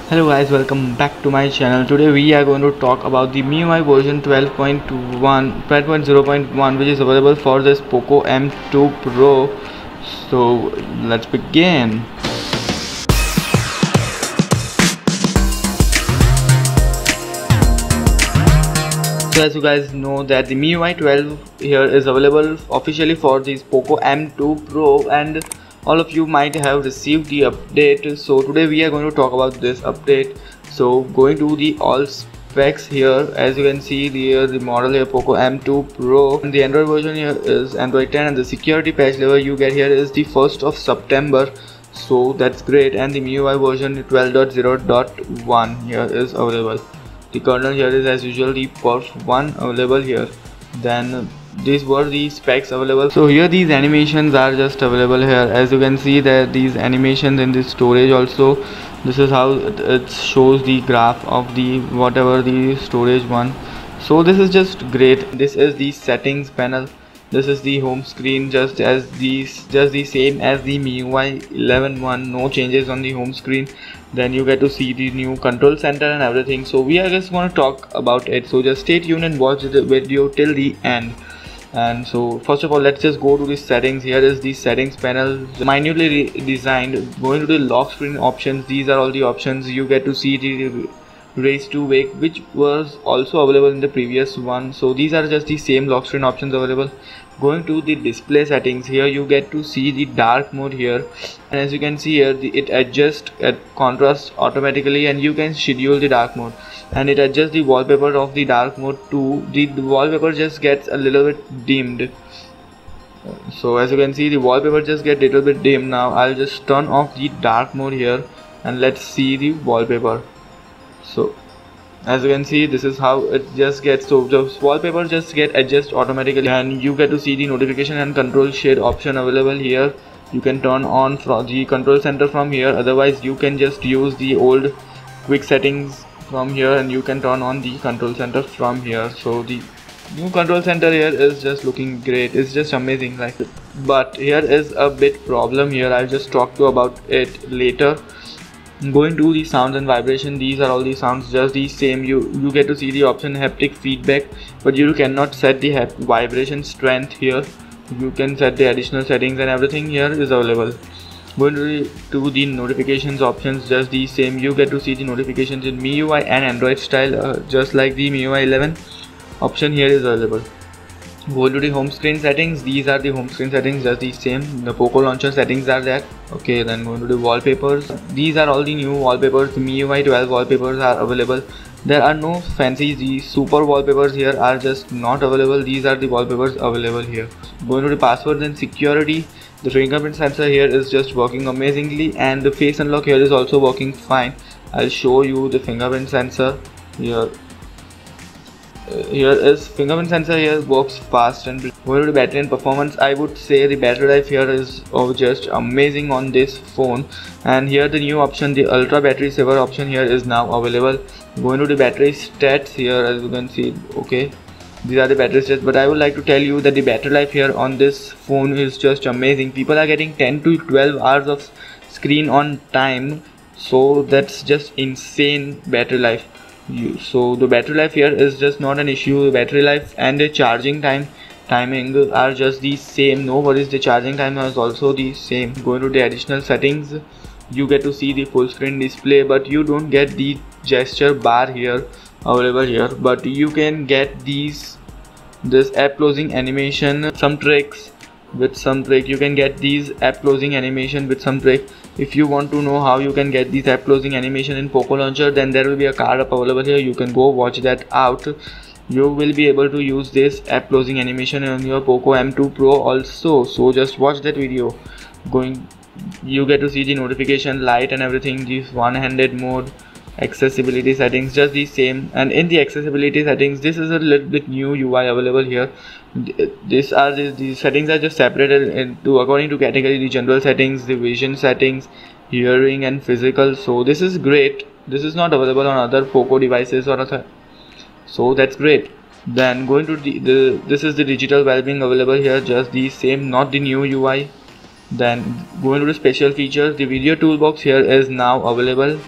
Hello guys, welcome back to my channel. Today we are going to talk about the MIUI version 12.0.1 which is available for this Poco M2 Pro. So let's begin. So as you guys know that the MIUI 12 here is available officially for this Poco M2 Pro, and all of you might have received the update. So today we are going to talk about this update. So going to the all specs here, as you can see the model here Poco M2 Pro, and the Android version here is Android 10, and the security patch level you get here is the 1st of September. So that's great, and the MIUI version 12.0.1 here is available. The kernel here is as usual the perf1 available here. Then these were the specs available. So here these animations are just available here. As you can see that these animations in the storage also, this is how it shows the graph of the whatever the storage one. So this is just great. This is the settings panel. This is the home screen, just the same as the MIUI 11 one. No changes on the home screen. Then you get to see the new control center and everything. So we are just going to talk about it, so just stay tuned and watch the video till the end. And so first of all, let's just go to the settings. Here is the settings panel, minutely designed. Going to the lock screen options, these are all the options. You get to see the raise to wake, which was also available in the previous one. So these are just the same lock screen options available. Going to the display settings, here you get to see the dark mode here, and as you can see here it adjusts at contrast automatically, and you can schedule the dark mode, and it adjusts the wallpaper of the dark mode too. The wallpaper just gets a little bit dimmed. So as you can see the wallpaper just get a little bit dim. Now I'll just turn off the dark mode here and let's see the wallpaper. So as you can see, this is how it just gets. So the wallpaper just get adjust automatically, and you get to see the notification and control shade option available here. You can turn on from the control center from here, otherwise you can just use the old quick settings from here, and you can turn on the control center from here. So the new control center here is just looking great. It's just amazing, like. But here is a bit problem here. I'll just talk to about it later. Going to the sounds and vibration, these are all the sounds just the same. You get to see the option haptic feedback, but you cannot set the vibration strength here. You can set the additional settings, and everything here is available. Going to the notifications options, just the same. You get to see the notifications in MIUI and Android style, just like the MIUI 11 option here is available. Go to the home screen settings, these are the home screen settings just the same. The Poco launcher settings are there. Okay, then go to the wallpapers, these are all the new wallpapers. The MIUI 12 wallpapers are available. There are no fancy the super wallpapers here are just not available. These are the wallpapers available here. Going to the passwords and security, the fingerprint sensor here is just working amazingly, and the face unlock here is also working fine. I'll show you the fingerprint sensor here. Here is fingerprint sensor here works fast. And going to the battery and performance, I would say the battery life here is just amazing on this phone. And here the new option, the ultra battery saver option here is now available. Going to the battery stats here, as you can see, okay, these are the battery stats, but I would like to tell you that the battery life here on this phone is just amazing. People are getting 10 to 12 hours of screen on time, so that's just insane battery life. So the battery life here is just not an issue. The battery life and the charging timing are just the same. No worries, the charging time is also the same. Going to the additional settings, you get to see the full screen display, but you don't get the gesture bar here available here. But you can get this app closing animation, some tricks. With some trick you can get these app closing animation with some trick. If you want to know how you can get these app closing animation in Poco launcher, then there will be a card up available here. You can go watch that out. You will be able to use this app closing animation on your Poco M2 Pro also, so just watch that video. You get to see the notification light and everything. This one-handed mode, accessibility settings just the same. And in the accessibility settings, this is a little bit new UI available here. These settings are just separated into according to category: the general settings, the vision settings, hearing, and physical. So this is great. This is not available on other Poco devices or other, so that's great. Then going to this is the digital well-being available here, just the same, not the new UI. Then going to the special features, the video toolbox here is now available.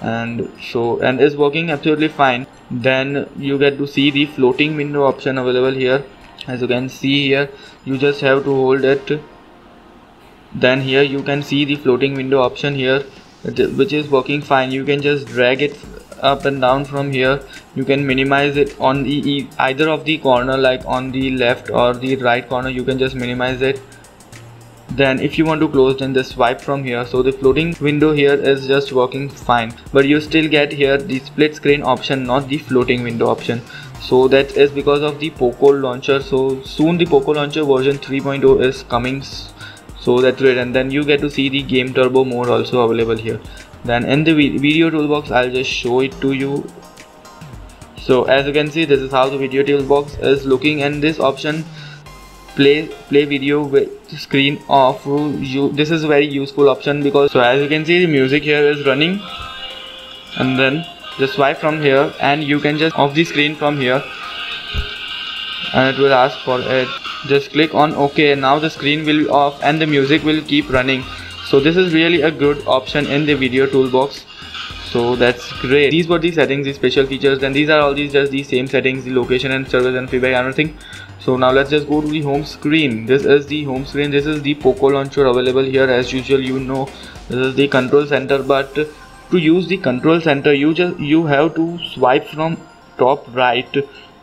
and is working absolutely fine. Then you get to see the floating window option available here. As you can see here, you just have to hold it. Then here you can see the floating window option here, which is working fine. You can just drag it up and down from here. You can minimize it on the either of the corner, like on the left or the right corner. You can just minimize it. Then if you want to close, then just swipe from here. So the floating window here is just working fine, but you still get here the split screen option, not the floating window option. So that is because of the Poco launcher. So soon the Poco launcher version 3.0 is coming, so that's great. And then you get to see the game turbo mode also available here. Then in the video toolbox, I'll just show it to you. So as you can see, this is how the video toolbox is looking, and this option play video with screen off, this is a very useful option, because so as you can see the music here is running, and then just swipe from here and you can just off the screen from here and it will ask for it. Just click on OK. Now the screen will be off and the music will keep running. So this is really a good option in the video toolbox. So that's great. These were the settings, the special features. Then these are all these just the same settings, the location and service and feedback and everything. So now let's just go to the home screen. This is the home screen. This is the Poco launcher available here. As usual, you know, this is the control center, but to use the control center you have to swipe from top right.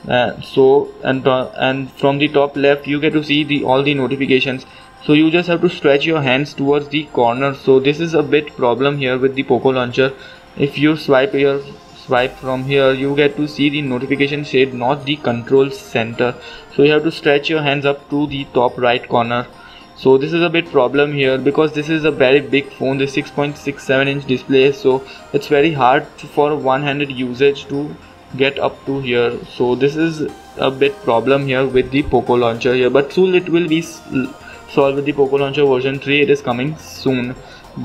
And from the top left you get to see all the notifications. So you just have to stretch your hands towards the corner. So this is a bit problem here with the Poco launcher. If you swipe from here, you get to see the notification shade, not the control center. So you have to stretch your hands up to the top right corner. So this is a bit problem here, because this is a very big phone, the 6.67 inch display. So it's very hard for one-handed usage to get up to here. So this is a bit problem here with the Poco launcher here, but soon it will be solved with the Poco launcher version 3. It is coming soon.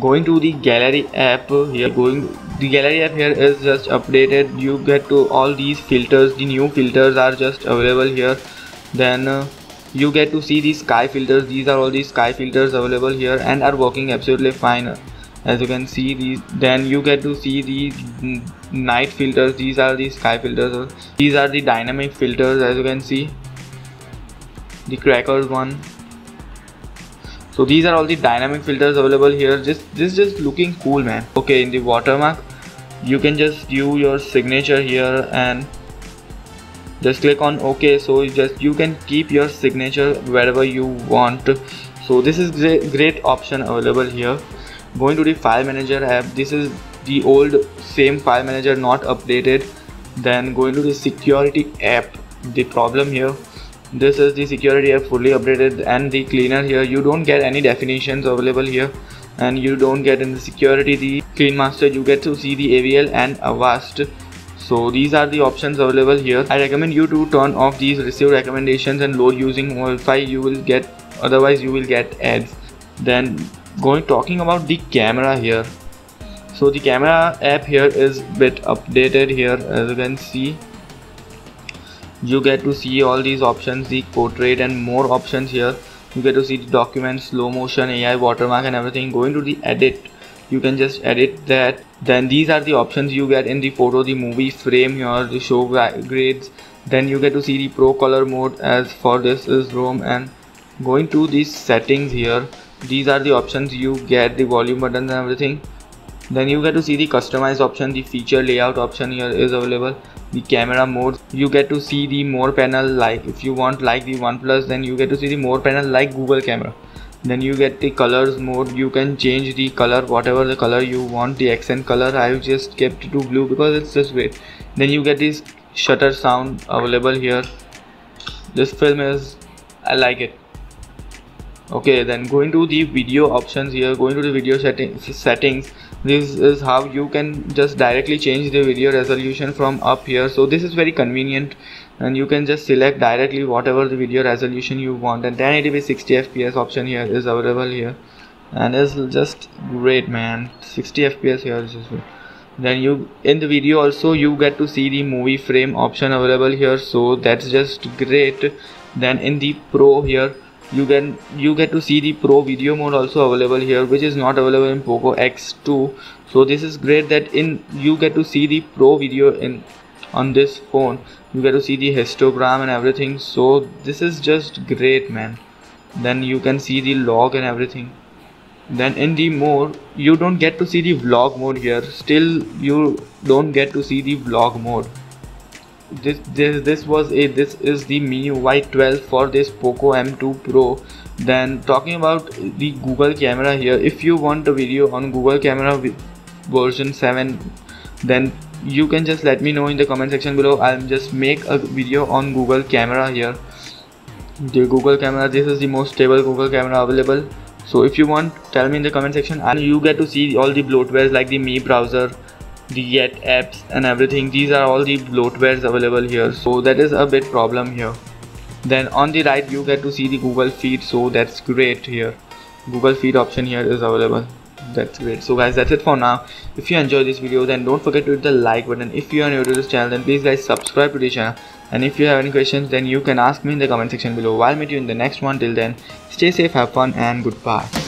Going to the gallery app here, the gallery app here is just updated. You get to all these filters, the new filters are just available here. Then you get to see the sky filters. These are all the sky filters available here and are working absolutely fine, as you can see. These, then you get to see the night filters. These are the sky filters. These are the dynamic filters, as you can see, the crackers one. So these are all the dynamic filters available here. This just looking cool, man. Okay, in the watermark you can just view your signature here and just click on OK. So you can keep your signature wherever you want. So this is great option available here. Going to the file manager app, this is the old same file manager, not updated. Then going to the security app, the problem here, this is the security app fully updated, and the cleaner here you don't get any definitions available here, and you don't get in the security the clean master. You get to see the AVL and Avast. So these are the options available here. I recommend you to turn off these receive recommendations and load using Wi-Fi. You will get, otherwise you will get ads. Then talking about the camera here. So the camera app here is bit updated here, as you can see. You get to see all these options, the portrait and more options here. You get to see the documents, slow motion, AI, watermark and everything. Going to the edit, you can just edit that. Then these are the options you get in the photo, the movie frame here, the show grades. Then you get to see the pro color mode, as for this is ROM. And going to these settings here, these are the options you get, the volume buttons and everything. Then you get to see the customize option, the feature layout option here is available. The camera mode, you get to see the more panel, like if you want like the OnePlus, then you get to see the more panel like Google camera. Then you get the colors mode, you can change the color, whatever the color you want. The accent color I just kept it to blue because it's just great. Then you get this shutter sound available here. This film is, I like it. Okay, then going to the video options here, going to the video settings. This is how you can just directly change the video resolution from up here. So this is very convenient, and you can just select directly whatever the video resolution you want. And 1080p 60 fps option here is available here, and it's just great, man. 60 fps here is just great. Then you in the video also you get to see the movie frame option available here, so that's just great. Then in the pro here, you get to see the Pro video mode also available here, which is not available in Poco X2. So this is great that you get to see the Pro video on this phone. You get to see the histogram and everything, so this is just great, man. Then you can see the log and everything. Then in the mode, you don't get to see the vlog mode here. Still, you don't get to see the vlog mode. This is the MIUI 12 for this Poco M2 Pro. Then talking about the Google camera here, if you want a video on Google camera version 7, then you can just let me know in the comment section below. I'll just make a video on Google camera here. The Google camera, this is the most stable Google camera available. So if you want, tell me in the comment section, and you get to see all the bloatwares like the Mi browser, the Yet apps and everything. These are all the bloatwares available here, so that is a bit problem here. Then on the right you get to see the Google Feed, so that's great here. Google Feed option here is available. That's great. So guys, that's it for now. If you enjoyed this video, then don't forget to hit the like button. If you are new to this channel, then please guys subscribe to the channel. And if you have any questions, then you can ask me in the comment section below. I'll meet you in the next one. Till then, stay safe, have fun, and goodbye.